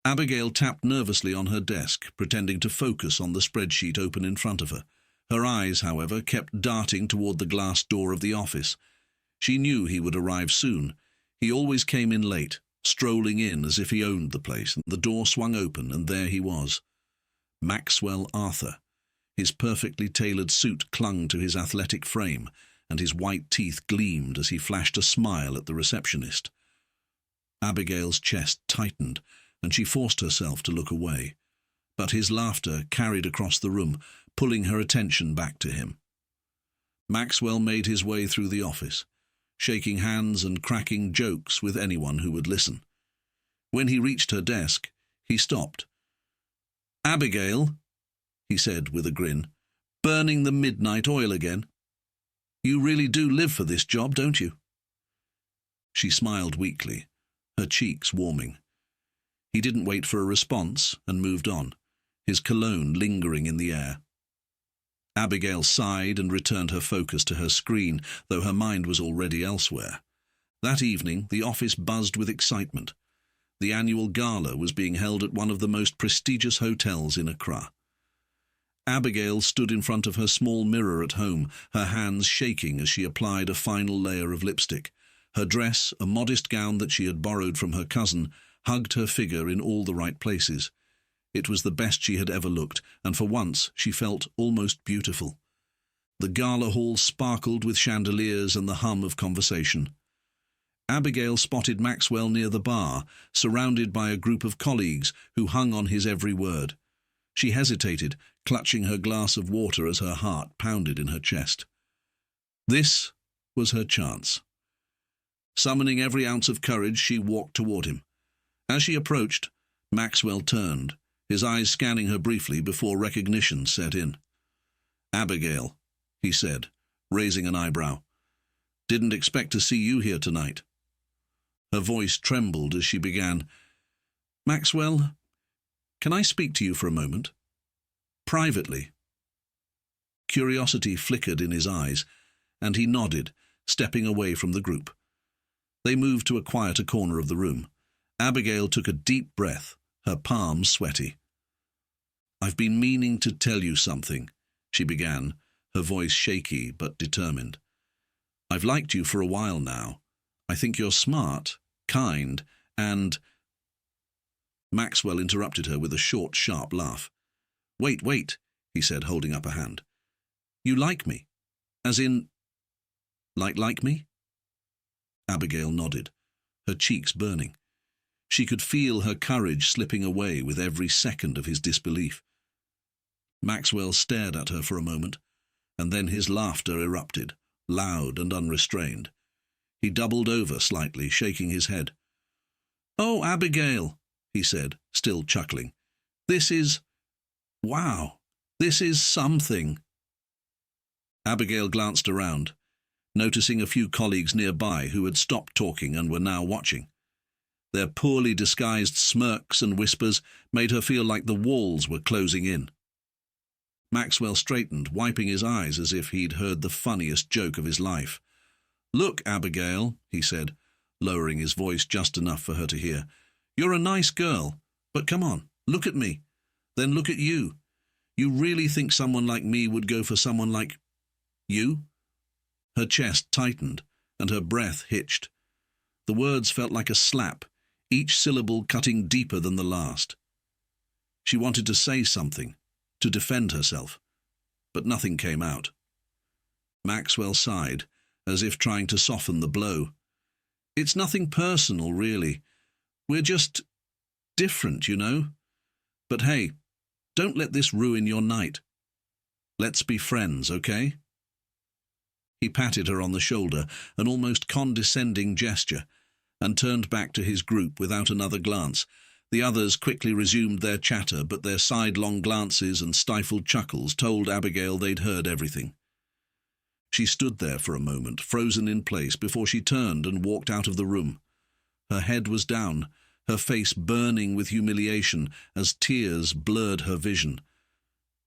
Abigail tapped nervously on her desk, pretending to focus on the spreadsheet open in front of her. Her eyes, however, kept darting toward the glass door of the office. She knew he would arrive soon. He always came in late, strolling in as if he owned the place, and the door swung open, and there he was. Maxwell Arthur. His perfectly tailored suit clung to his athletic frame, and his white teeth gleamed as he flashed a smile at the receptionist. Abigail's chest tightened, and she forced herself to look away. But his laughter carried across the room, pulling her attention back to him. Maxwell made his way through the office, shaking hands and cracking jokes with anyone who would listen. When he reached her desk, he stopped. "Abigail," he said with a grin, "burning the midnight oil again. You really do live for this job, don't you?" She smiled weakly, her cheeks warming. He didn't wait for a response and moved on, his cologne lingering in the air. Abigail sighed and returned her focus to her screen, though her mind was already elsewhere. That evening, the office buzzed with excitement. The annual gala was being held at one of the most prestigious hotels in Accra. Abigail stood in front of her small mirror at home, her hands shaking as she applied a final layer of lipstick. Her dress, a modest gown that she had borrowed from her cousin, hugged her figure in all the right places. It was the best she had ever looked, and for once she felt almost beautiful. The gala hall sparkled with chandeliers and the hum of conversation. Abigail spotted Maxwell near the bar, surrounded by a group of colleagues who hung on his every word. She hesitated, clutching her glass of water as her heart pounded in her chest. This was her chance. Summoning every ounce of courage, she walked toward him. As she approached, Maxwell turned, his eyes scanning her briefly before recognition set in. "Abigail," he said, raising an eyebrow. "Didn't expect to see you here tonight." Her voice trembled as she began. "Maxwell, can I speak to you for a moment? Privately." Curiosity flickered in his eyes, and he nodded, stepping away from the group. They moved to a quieter corner of the room. Abigail took a deep breath, her palms sweaty. "I've been meaning to tell you something," she began, her voice shaky but determined. "I've liked you for a while now. I think you're smart, kind, and—" Maxwell interrupted her with a short, sharp laugh. Wait, he said, holding up a hand. "You like me? As in, like me?" Abigail nodded, her cheeks burning. She could feel her courage slipping away with every second of his disbelief. Maxwell stared at her for a moment, and then his laughter erupted, loud and unrestrained. He doubled over slightly, shaking his head. "Oh, Abigail," he said, still chuckling. Wow, this is something." Abigail glanced around, noticing a few colleagues nearby who had stopped talking and were now watching. Their poorly disguised smirks and whispers made her feel like the walls were closing in. Maxwell straightened, wiping his eyes as if he'd heard the funniest joke of his life. "Look, Abigail," he said, lowering his voice just enough for her to hear. "You're a nice girl, but come on, look at me. Then look at you. You really think someone like me would go for someone like you?" Her chest tightened, and her breath hitched. The words felt like a slap, each syllable cutting deeper than the last. She wanted to say something, to defend herself, but nothing came out. Maxwell sighed, as if trying to soften the blow. "It's nothing personal, really. We're just different, you know. But hey, don't let this ruin your night. Let's be friends, okay?" He patted her on the shoulder, an almost condescending gesture, and turned back to his group without another glance. The others quickly resumed their chatter, but their sidelong glances and stifled chuckles told Abigail they'd heard everything. She stood there for a moment, frozen in place, before she turned and walked out of the room. Her head was down, her face burning with humiliation as tears blurred her vision.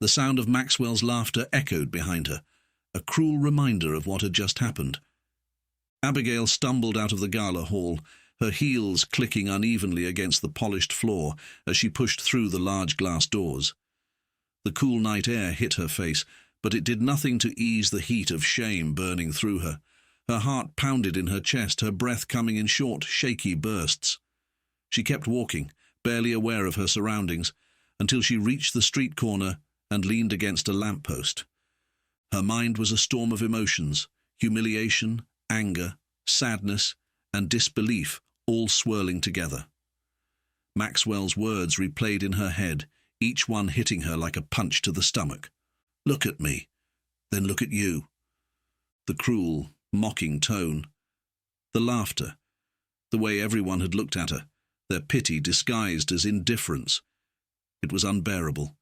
The sound of Maxwell's laughter echoed behind her, a cruel reminder of what had just happened. Abigail stumbled out of the gala hall, her heels clicking unevenly against the polished floor as she pushed through the large glass doors. The cool night air hit her face, but it did nothing to ease the heat of shame burning through her. Her heart pounded in her chest, her breath coming in short, shaky bursts. She kept walking, barely aware of her surroundings, until she reached the street corner and leaned against a lamppost. Her mind was a storm of emotions, humiliation, anger, sadness, and disbelief, all swirling together. Maxwell's words replayed in her head, each one hitting her like a punch to the stomach. "Look at me, then look at you." The cruel, mocking tone, the laughter, the way everyone had looked at her, their pity disguised as indifference. It was unbearable.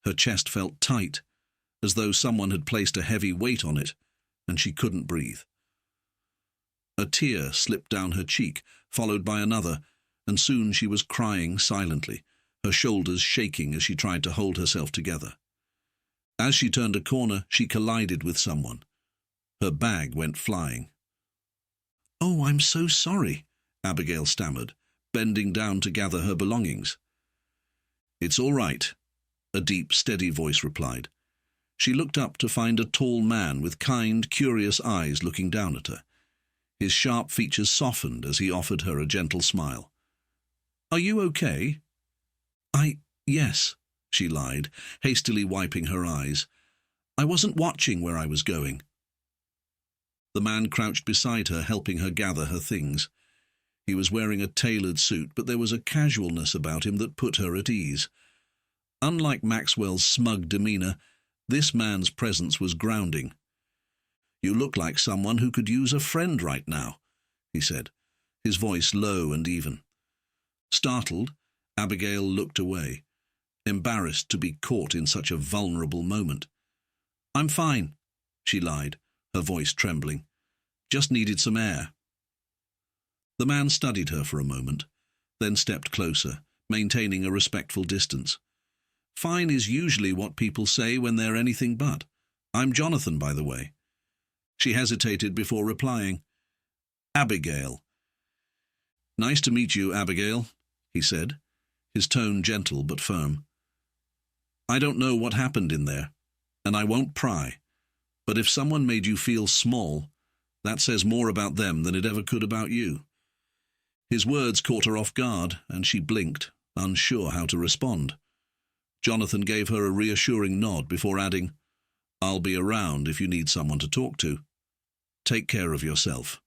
Her chest felt tight, as though someone had placed a heavy weight on it, and she couldn't breathe. A tear slipped down her cheek, followed by another, and soon she was crying silently, her shoulders shaking as she tried to hold herself together. As she turned a corner, she collided with someone. Her bag went flying. "Oh, I'm so sorry," Abigail stammered, bending down to gather her belongings. "It's all right," a deep, steady voice replied. She looked up to find a tall man with kind, curious eyes looking down at her. His sharp features softened as he offered her a gentle smile. "Are you okay?" Yes," she lied, hastily wiping her eyes. "I wasn't watching where I was going." The man crouched beside her, helping her gather her things. He was wearing a tailored suit, but there was a casualness about him that put her at ease. Unlike Maxwell's smug demeanor, this man's presence was grounding. "You look like someone who could use a friend right now," he said, his voice low and even. Startled, Abigail looked away, embarrassed to be caught in such a vulnerable moment. "I'm fine," she lied, her voice trembling. "Just needed some air." The man studied her for a moment, then stepped closer, maintaining a respectful distance. "Fine is usually what people say when they're anything but. I'm Jonathan, by the way." She hesitated before replying. "Abigail." "Nice to meet you, Abigail," he said, his tone gentle but firm. "I don't know what happened in there, and I won't pry, but if someone made you feel small, that says more about them than it ever could about you." His words caught her off guard, and she blinked, unsure how to respond. Jonathan gave her a reassuring nod before adding, "I'll be around if you need someone to talk to. Take care of yourself."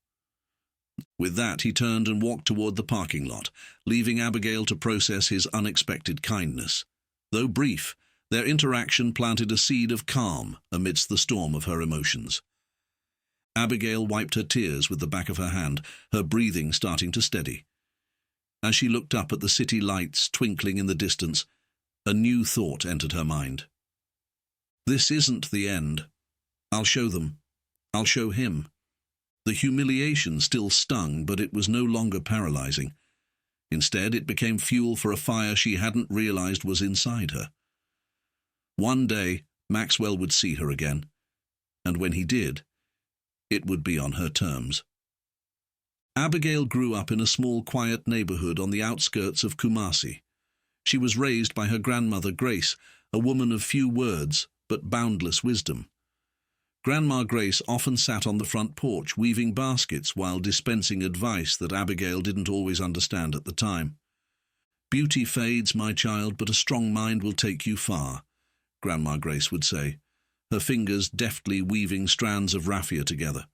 With that, he turned and walked toward the parking lot, leaving Abigail to process his unexpected kindness. Though brief, their interaction planted a seed of calm amidst the storm of her emotions. Abigail wiped her tears with the back of her hand, her breathing starting to steady. As she looked up at the city lights twinkling in the distance, a new thought entered her mind. "This isn't the end. I'll show them. I'll show him." The humiliation still stung, but it was no longer paralyzing. Instead, it became fuel for a fire she hadn't realized was inside her. One day, Maxwell would see her again, and when he did, it would be on her terms. Abigail grew up in a small, quiet neighborhood on the outskirts of Kumasi. She was raised by her grandmother Grace, a woman of few words but boundless wisdom. Grandma Grace often sat on the front porch weaving baskets while dispensing advice that Abigail didn't always understand at the time. "Beauty fades, my child, but a strong mind will take you far," Grandma Grace would say, her fingers deftly weaving strands of raffia together.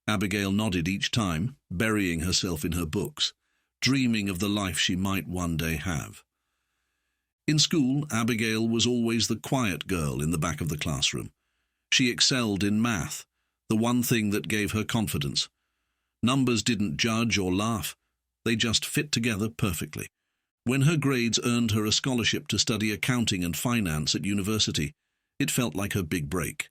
Abigail nodded each time, burying herself in her books, dreaming of the life she might one day have. In school, Abigail was always the quiet girl in the back of the classroom. She excelled in math, the one thing that gave her confidence. Numbers didn't judge or laugh, they just fit together perfectly. When her grades earned her a scholarship to study accounting and finance at university, it felt like her big break.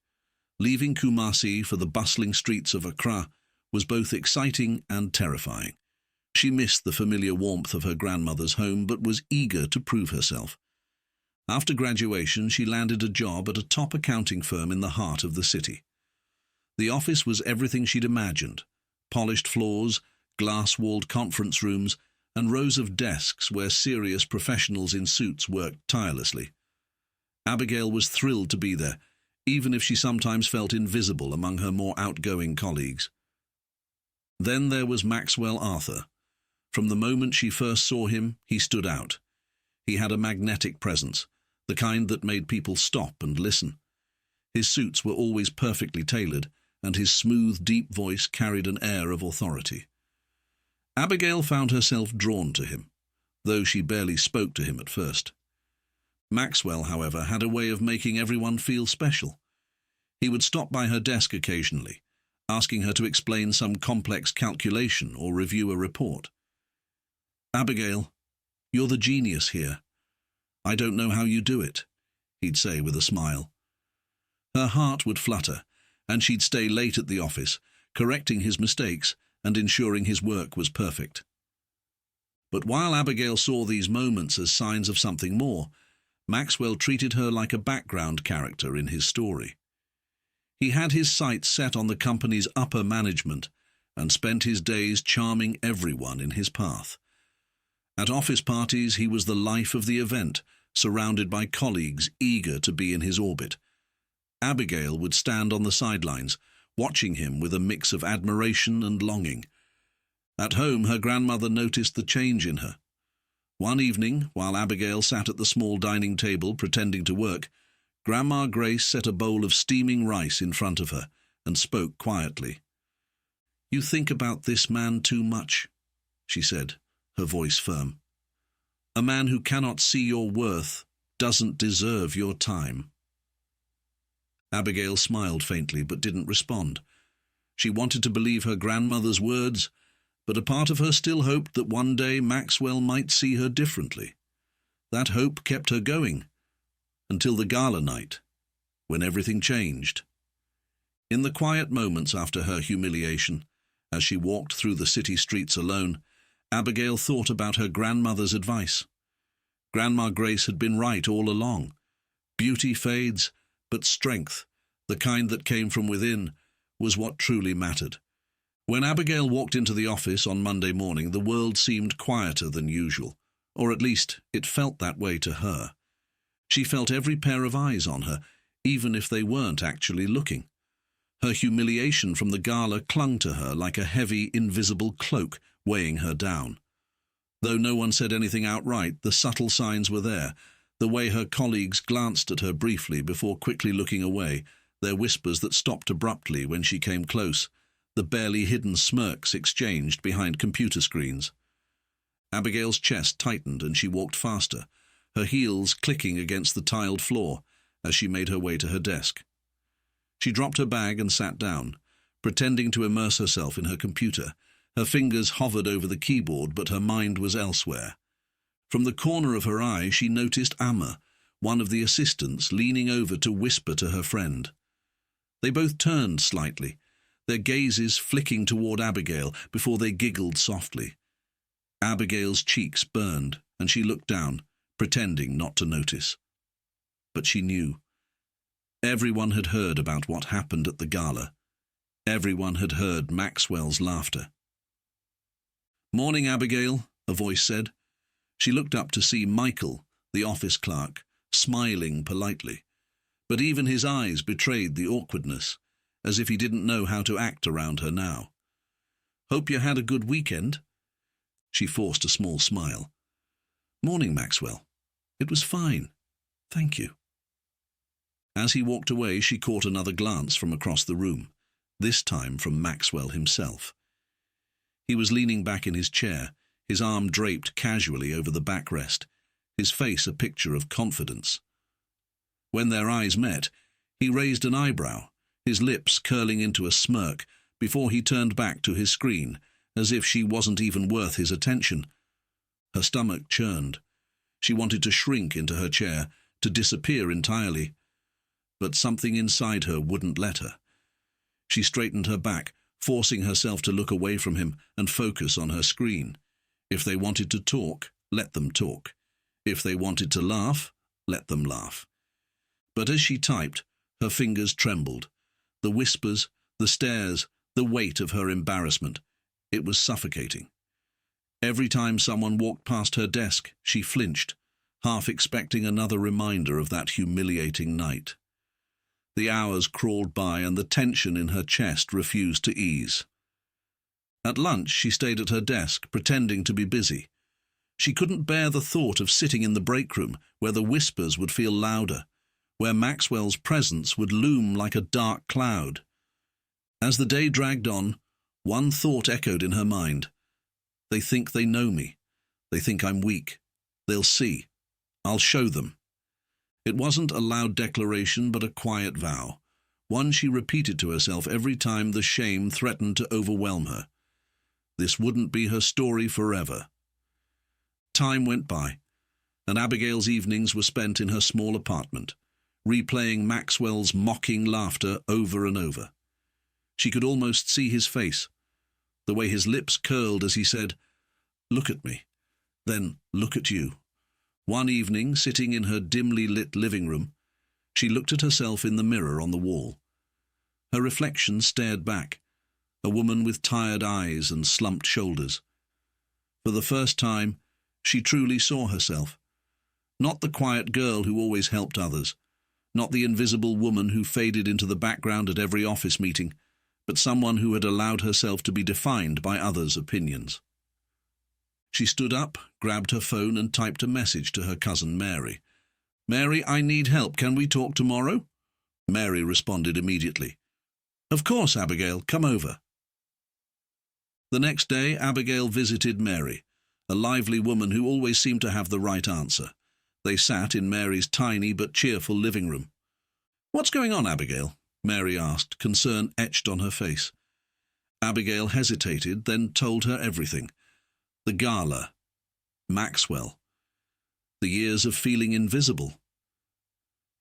Leaving Kumasi for the bustling streets of Accra was both exciting and terrifying. She missed the familiar warmth of her grandmother's home, but was eager to prove herself. After graduation, she landed a job at a top accounting firm in the heart of the city. The office was everything she'd imagined: polished floors, glass-walled conference rooms, and rows of desks where serious professionals in suits worked tirelessly. Abigail was thrilled to be there, even if she sometimes felt invisible among her more outgoing colleagues. Then there was Maxwell Arthur. From the moment she first saw him, he stood out. He had a magnetic presence, the kind that made people stop and listen. His suits were always perfectly tailored, and his smooth, deep voice carried an air of authority. Abigail found herself drawn to him, though she barely spoke to him at first. Maxwell, however, had a way of making everyone feel special. He would stop by her desk occasionally, asking her to explain some complex calculation or review a report. "Abigail, you're the genius here. I don't know how you do it," he'd say with a smile. Her heart would flutter, and she'd stay late at the office, correcting his mistakes and ensuring his work was perfect. But while Abigail saw these moments as signs of something more, Maxwell treated her like a background character in his story. He had his sights set on the company's upper management and spent his days charming everyone in his path. At office parties, he was the life of the event, surrounded by colleagues eager to be in his orbit. Abigail would stand on the sidelines, watching him with a mix of admiration and longing. At home, her grandmother noticed the change in her. One evening, while Abigail sat at the small dining table pretending to work, Grandma Grace set a bowl of steaming rice in front of her and spoke quietly. "You think about this man too much," she said, her voice firm. "A man who cannot see your worth doesn't deserve your time." Abigail smiled faintly but didn't respond. She wanted to believe her grandmother's words, but a part of her still hoped that one day Maxwell might see her differently. That hope kept her going, until the gala night, when everything changed. In the quiet moments after her humiliation, as she walked through the city streets alone, Abigail thought about her grandmother's advice. Grandma Grace had been right all along. Beauty fades, but strength, the kind that came from within, was what truly mattered. When Abigail walked into the office on Monday morning, the world seemed quieter than usual, or at least it felt that way to her. She felt every pair of eyes on her, even if they weren't actually looking. Her humiliation from the gala clung to her like a heavy, invisible cloak, weighing her down. Though no one said anything outright, the subtle signs were there. The way her colleagues glanced at her briefly before quickly looking away, their whispers that stopped abruptly when she came close, the barely hidden smirks exchanged behind computer screens. Abigail's chest tightened and she walked faster, her heels clicking against the tiled floor as she made her way to her desk. She dropped her bag and sat down, pretending to immerse herself in her computer. Her fingers hovered over the keyboard, but her mind was elsewhere. From the corner of her eye, she noticed Amma, one of the assistants, leaning over to whisper to her friend. They both turned slightly, their gazes flicking toward Abigail before they giggled softly. Abigail's cheeks burned, and she looked down, pretending not to notice. But she knew. Everyone had heard about what happened at the gala. Everyone had heard Maxwell's laughter. "Morning, Abigail," a voice said. She looked up to see Michael, the office clerk, smiling politely. But even his eyes betrayed the awkwardness, as if he didn't know how to act around her now. "Hope you had a good weekend." She forced a small smile. "Morning, Maxwell. It was fine. Thank you." As he walked away, she caught another glance from across the room, this time from Maxwell himself. He was leaning back in his chair, his arm draped casually over the backrest, his face a picture of confidence. When their eyes met, he raised an eyebrow, his lips curling into a smirk, before he turned back to his screen, as if she wasn't even worth his attention. Her stomach churned. She wanted to shrink into her chair, to disappear entirely. But something inside her wouldn't let her. She straightened her back, forcing herself to look away from him and focus on her screen. If they wanted to talk, let them talk. If they wanted to laugh, let them laugh. But as she typed, her fingers trembled. The whispers, the stares, the weight of her embarrassment. It was suffocating. Every time someone walked past her desk, she flinched, half expecting another reminder of that humiliating night. The hours crawled by and the tension in her chest refused to ease. At lunch, she stayed at her desk, pretending to be busy. She couldn't bear the thought of sitting in the break room, where the whispers would feel louder, where Maxwell's presence would loom like a dark cloud. As the day dragged on, one thought echoed in her mind. They think they know me. They think I'm weak. They'll see. I'll show them. It wasn't a loud declaration, but a quiet vow, one she repeated to herself every time the shame threatened to overwhelm her. This wouldn't be her story forever. Time went by, and Abigail's evenings were spent in her small apartment, replaying Maxwell's mocking laughter over and over. She could almost see his face, the way his lips curled as he said, "Look at me, then look at you." One evening, sitting in her dimly lit living room, she looked at herself in the mirror on the wall. Her reflection stared back, a woman with tired eyes and slumped shoulders. For the first time, she truly saw herself. Not the quiet girl who always helped others, not the invisible woman who faded into the background at every office meeting, but someone who had allowed herself to be defined by others' opinions. She stood up, grabbed her phone and typed a message to her cousin Mary. "Mary, I need help. Can we talk tomorrow?" Mary responded immediately. "Of course, Abigail, come over." The next day, Abigail visited Mary, a lively woman who always seemed to have the right answer. They sat in Mary's tiny but cheerful living room. "What's going on, Abigail?" Mary asked, concern etched on her face. Abigail hesitated, then told her everything. The gala, Maxwell, the years of feeling invisible.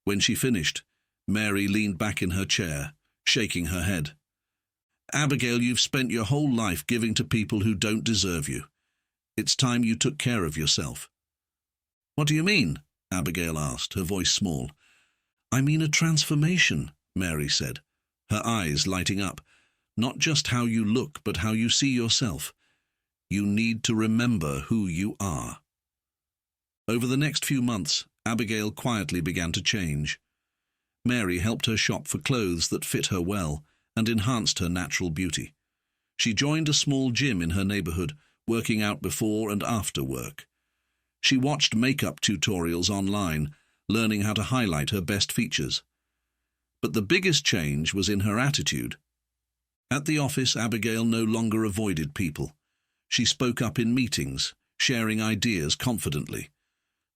When she finished, Mary leaned back in her chair, shaking her head. "Abigail, you've spent your whole life giving to people who don't deserve you. It's time you took care of yourself." "What do you mean?" Abigail asked, her voice small. "I mean a transformation," Mary said, her eyes lighting up. "Not just how you look, but how you see yourself. You need to remember who you are." Over the next few months, Abigail quietly began to change. Mary helped her shop for clothes that fit her well and enhanced her natural beauty. She joined a small gym in her neighborhood, working out before and after work. She watched makeup tutorials online, learning how to highlight her best features. But the biggest change was in her attitude. At the office, Abigail no longer avoided people. She spoke up in meetings, sharing ideas confidently.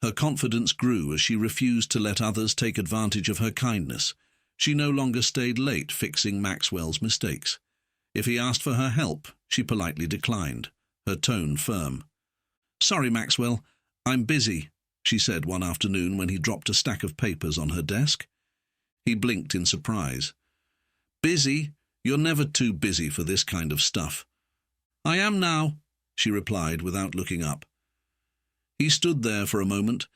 Her confidence grew as she refused to let others take advantage of her kindness. She no longer stayed late fixing Maxwell's mistakes. If he asked for her help, she politely declined, her tone firm. "Sorry, Maxwell, I'm busy," she said one afternoon when he dropped a stack of papers on her desk. He blinked in surprise. "Busy? You're never too busy for this kind of stuff." "I am now," she replied without looking up. He stood there for a moment,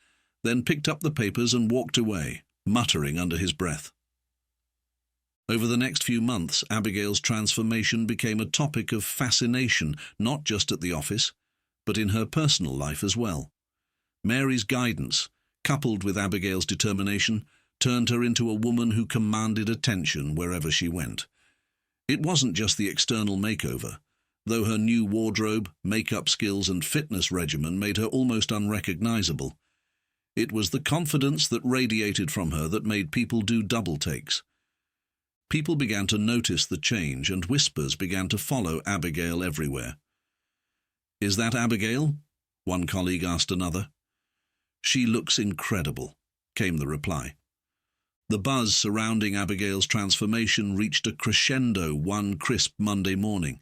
then picked up the papers and walked away, muttering under his breath. Over the next few months, Abigail's transformation became a topic of fascination, not just at the office, but in her personal life as well. Mary's guidance, coupled with Abigail's determination, turned her into a woman who commanded attention wherever she went. It wasn't just the external makeover, though her new wardrobe, makeup skills and fitness regimen made her almost unrecognizable. It was the confidence that radiated from her that made people do double takes. People began to notice the change, and whispers began to follow Abigail everywhere. "Is that Abigail?" one colleague asked another. "She looks incredible," came the reply. The buzz surrounding Abigail's transformation reached a crescendo one crisp Monday morning.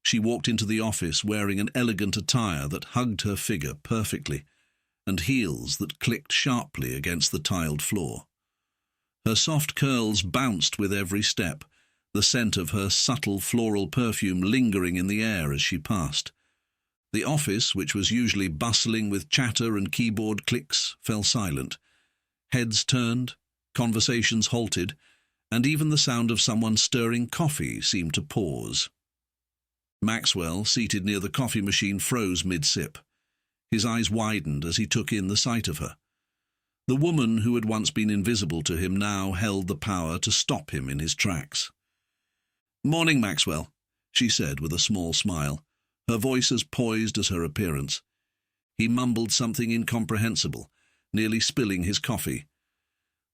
She walked into the office wearing an elegant attire that hugged her figure perfectly, and heels that clicked sharply against the tiled floor. Her soft curls bounced with every step, the scent of her subtle floral perfume lingering in the air as she passed. The office, which was usually bustling with chatter and keyboard clicks, fell silent. Heads turned, conversations halted, and even the sound of someone stirring coffee seemed to pause. Maxwell, seated near the coffee machine, froze mid-sip. His eyes widened as he took in the sight of her. The woman who had once been invisible to him now held the power to stop him in his tracks. "Morning, Maxwell," she said with a small smile, her voice as poised as her appearance. He mumbled something incomprehensible, nearly spilling his coffee.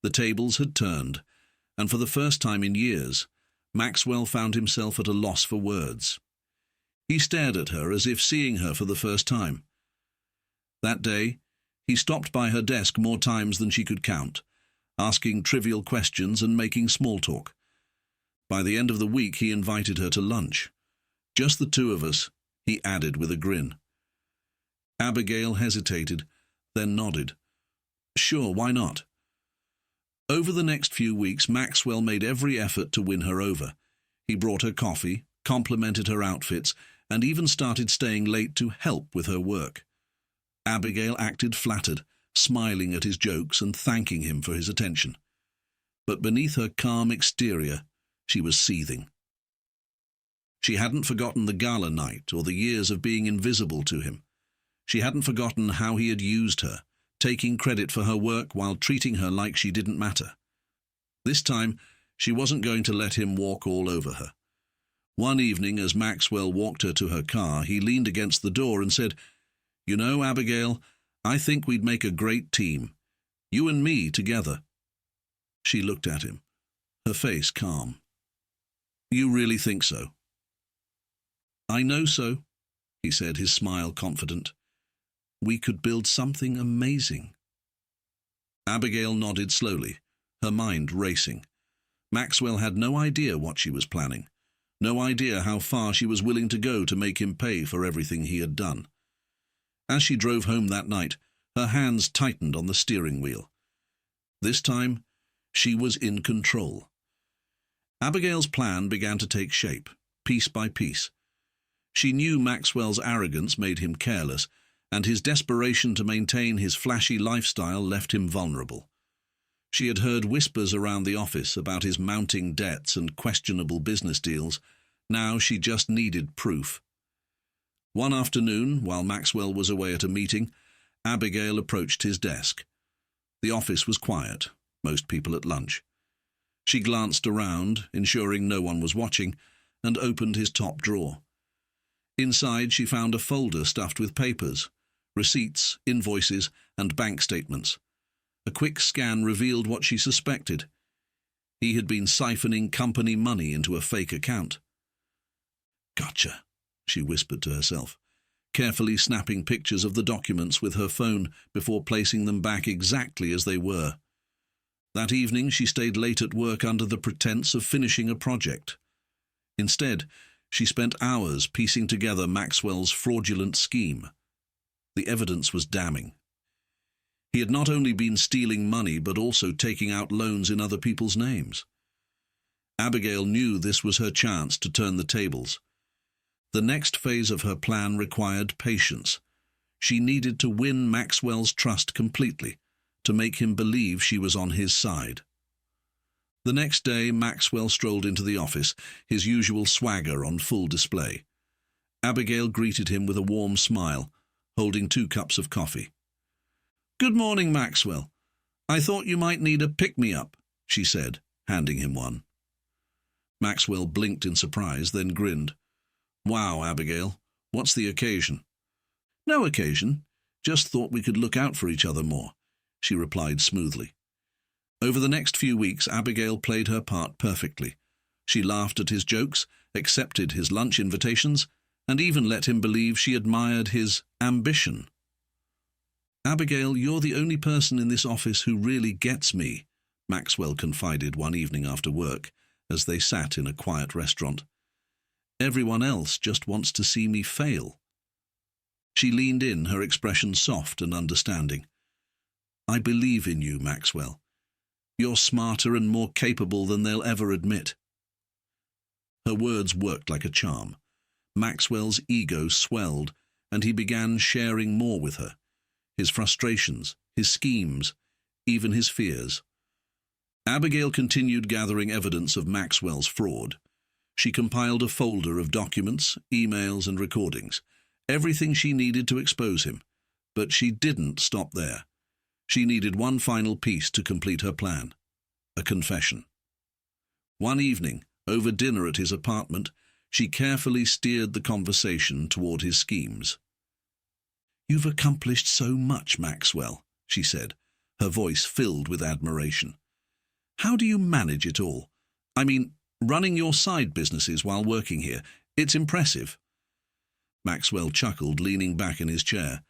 The tables had turned, and for the first time in years, Maxwell found himself at a loss for words. He stared at her as if seeing her for the first time. That day, he stopped by her desk more times than she could count, asking trivial questions and making small talk. By the end of the week, he invited her to lunch. "Just the two of us," he added with a grin. Abigail hesitated, then nodded. "Sure, why not?" Over the next few weeks, Maxwell made every effort to win her over. He brought her coffee, complimented her outfits, and even started staying late to help with her work. Abigail acted flattered, smiling at his jokes and thanking him for his attention. But beneath her calm exterior, she was seething. She hadn't forgotten the gala night or the years of being invisible to him. She hadn't forgotten how he had used her, taking credit for her work while treating her like she didn't matter. This time, she wasn't going to let him walk all over her. One evening, as Maxwell walked her to her car, he leaned against the door and said, "You know, Abigail, I think we'd make a great team. You and me together." She looked at him, her face calm. "You really think so?" "I know so," he said, his smile confident. "We could build something amazing." Abigail nodded slowly, her mind racing. Maxwell had no idea what she was planning, no idea how far she was willing to go to make him pay for everything he had done. As she drove home that night, her hands tightened on the steering wheel. This time, she was in control. Abigail's plan began to take shape, piece by piece. She knew Maxwell's arrogance made him careless, and his desperation to maintain his flashy lifestyle left him vulnerable. She had heard whispers around the office about his mounting debts and questionable business deals. Now she just needed proof. One afternoon, while Maxwell was away at a meeting, Abigail approached his desk. The office was quiet, most people at lunch. She glanced around, ensuring no one was watching, and opened his top drawer. Inside she found a folder stuffed with papers, receipts, invoices, and bank statements. A quick scan revealed what she suspected. He had been siphoning company money into a fake account. "Gotcha," she whispered to herself, carefully snapping pictures of the documents with her phone before placing them back exactly as they were. That evening she stayed late at work under the pretense of finishing a project. Instead, she spent hours piecing together Maxwell's fraudulent scheme. The evidence was damning. He had not only been stealing money but also taking out loans in other people's names. Abigail knew this was her chance to turn the tables. The next phase of her plan required patience. She needed to win Maxwell's trust completely, to make him believe she was on his side. The next day, Maxwell strolled into the office, his usual swagger on full display. Abigail greeted him with a warm smile, holding 2 cups of coffee. "Good morning, Maxwell. I thought you might need a pick-me-up," she said, handing him one. Maxwell blinked in surprise, then grinned. "Wow, Abigail, what's the occasion?" "No occasion, just thought we could look out for each other more," she replied smoothly. Over the next few weeks, Abigail played her part perfectly. She laughed at his jokes, accepted his lunch invitations, and even let him believe she admired his ambition. "Abigail, you're the only person in this office who really gets me," Maxwell confided one evening after work, as they sat in a quiet restaurant. "Everyone else just wants to see me fail." She leaned in, her expression soft and understanding. "I believe in you, Maxwell. You're smarter and more capable than they'll ever admit." Her words worked like a charm. Maxwell's ego swelled, and he began sharing more with her. His frustrations, his schemes, even his fears. Abigail continued gathering evidence of Maxwell's fraud. She compiled a folder of documents, emails, and recordings, everything she needed to expose him. But she didn't stop there. She needed one final piece to complete her plan: a confession. One evening, over dinner at his apartment, she carefully steered the conversation toward his schemes. "You've accomplished so much, Maxwell," she said, her voice filled with admiration. "How do you manage it all? I mean, running your side businesses while working here. It's impressive." Maxwell chuckled, leaning back in his chair.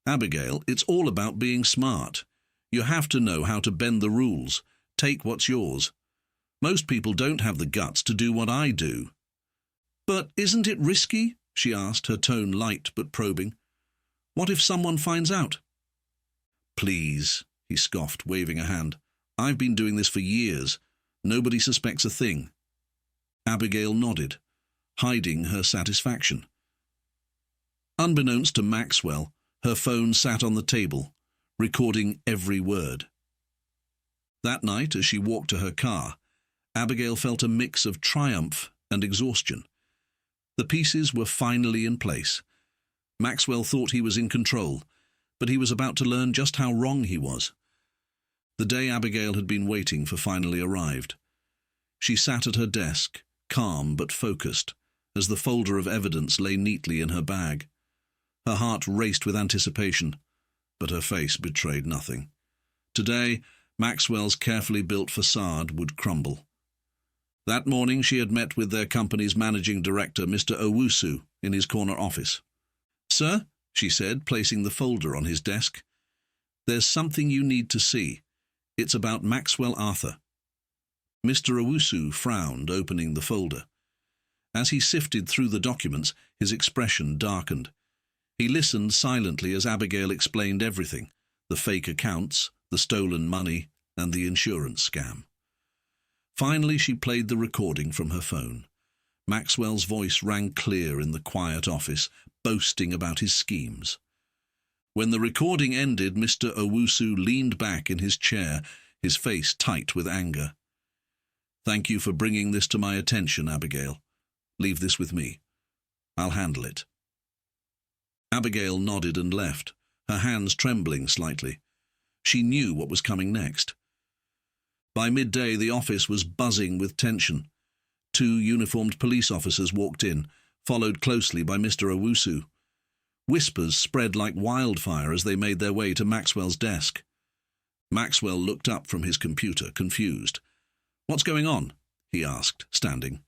"Abigail, it's all about being smart. You have to know how to bend the rules, take what's yours. Most people don't have the guts to do what I do." "But isn't it risky?" she asked, her tone light but probing. "What if someone finds out?" "Please," he scoffed, waving a hand. "I've been doing this for years. Nobody suspects a thing." Abigail nodded, hiding her satisfaction. Unbeknownst to Maxwell, her phone sat on the table, recording every word. That night, as she walked to her car, Abigail felt a mix of triumph and exhaustion. The pieces were finally in place. Maxwell thought he was in control, but he was about to learn just how wrong he was. The day Abigail had been waiting for finally arrived. She sat at her desk, calm but focused, as the folder of evidence lay neatly in her bag. Her heart raced with anticipation, but her face betrayed nothing. Today, Maxwell's carefully built facade would crumble. That morning she had met with their company's managing director, Mr. Owusu, in his corner office. "Sir," she said, placing the folder on his desk, "there's something you need to see. It's about Maxwell Arthur." Mr. Owusu frowned, opening the folder. As he sifted through the documents, his expression darkened. He listened silently as Abigail explained everything: the fake accounts, the stolen money, and the insurance scam. Finally, she played the recording from her phone. Maxwell's voice rang clear in the quiet office, boasting about his schemes. When the recording ended, Mr. Owusu leaned back in his chair, his face tight with anger. "Thank you for bringing this to my attention, Abigail. Leave this with me. I'll handle it." Abigail nodded and left, her hands trembling slightly. She knew what was coming next. By midday, the office was buzzing with tension. 2 uniformed police officers walked in, followed closely by Mr. Owusu. Whispers spread like wildfire as they made their way to Maxwell's desk. Maxwell looked up from his computer, confused. "What's going on?" he asked, standing.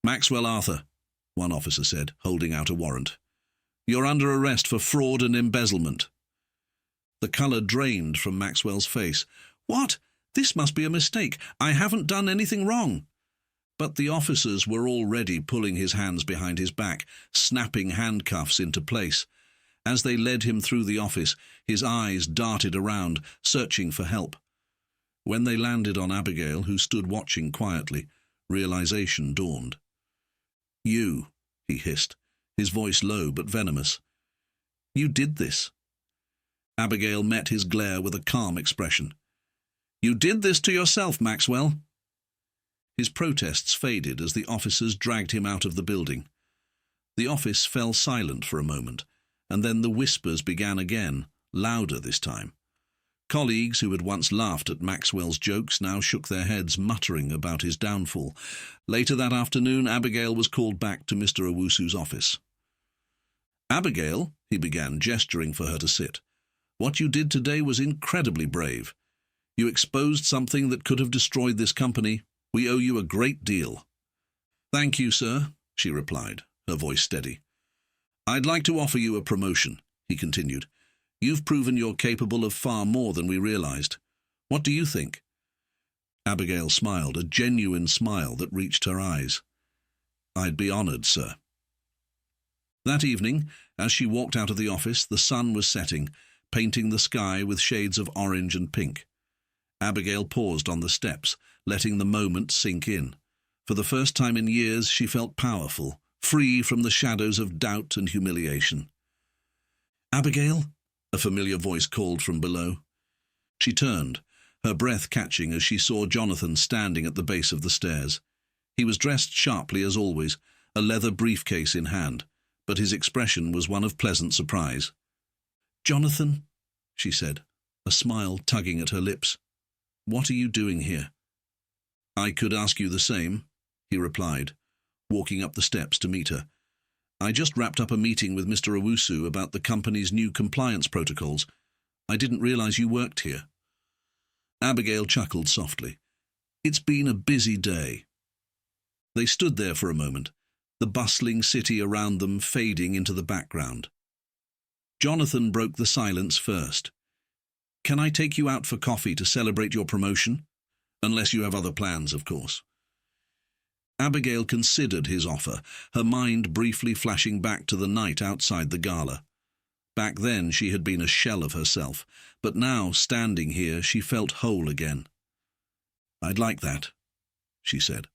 "Maxwell Arthur," one officer said, holding out a warrant. "You're under arrest for fraud and embezzlement." The colour drained from Maxwell's face. "What? This must be a mistake. I haven't done anything wrong." But the officers were already pulling his hands behind his back, snapping handcuffs into place. As they led him through the office, his eyes darted around, searching for help. When they landed on Abigail, who stood watching quietly, realization dawned. "You," he hissed, his voice low but venomous. "You did this." Abigail met his glare with a calm expression. "You did this to yourself, Maxwell." His protests faded as the officers dragged him out of the building. The office fell silent for a moment, and then the whispers began again, louder this time. Colleagues who had once laughed at Maxwell's jokes now shook their heads, muttering about his downfall. Later that afternoon, Abigail was called back to Mr. Owusu's office. "Abigail," he began, gesturing for her to sit, "what you did today was incredibly brave. You exposed something that could have destroyed this company. We owe you a great deal." "Thank you, sir," she replied, her voice steady. "I'd like to offer you a promotion," he continued. "You've proven you're capable of far more than we realized. What do you think?" Abigail smiled, a genuine smile that reached her eyes. "I'd be honored, sir." That evening, as she walked out of the office, the sun was setting, painting the sky with shades of orange and pink. Abigail paused on the steps, letting the moment sink in. For the first time in years, she felt powerful, free from the shadows of doubt and humiliation. "Abigail?" a familiar voice called from below. She turned, her breath catching as she saw Jonathan standing at the base of the stairs. He was dressed sharply as always, a leather briefcase in hand, but his expression was one of pleasant surprise. "Jonathan," she said, a smile tugging at her lips, "what are you doing here?" "I could ask you the same," he replied, walking up the steps to meet her. "I just wrapped up a meeting with Mr. Owusu about the company's new compliance protocols. I didn't realize you worked here." Abigail chuckled softly. "It's been a busy day." They stood there for a moment, the bustling city around them fading into the background. Jonathan broke the silence first. "Can I take you out for coffee to celebrate your promotion? Unless you have other plans, of course." Abigail considered his offer, her mind briefly flashing back to the night outside the gala. Back then she had been a shell of herself, but now, standing here, she felt whole again. "I'd like that," she said.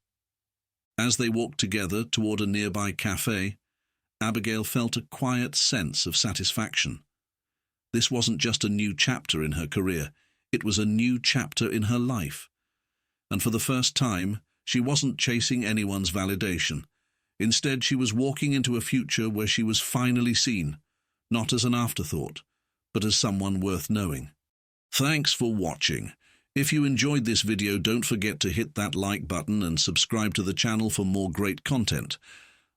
As they walked together toward a nearby cafe, Abigail felt a quiet sense of satisfaction. This wasn't just a new chapter in her career, it was a new chapter in her life. And for the first time, she wasn't chasing anyone's validation. Instead, she was walking into a future where she was finally seen, not as an afterthought, but as someone worth knowing. Thanks for watching. If you enjoyed this video, don't forget to hit that like button and subscribe to the channel for more great content.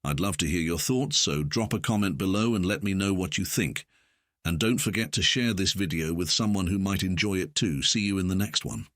I'd love to hear your thoughts, so drop a comment below and let me know what you think. And don't forget to share this video with someone who might enjoy it too. See you in the next one.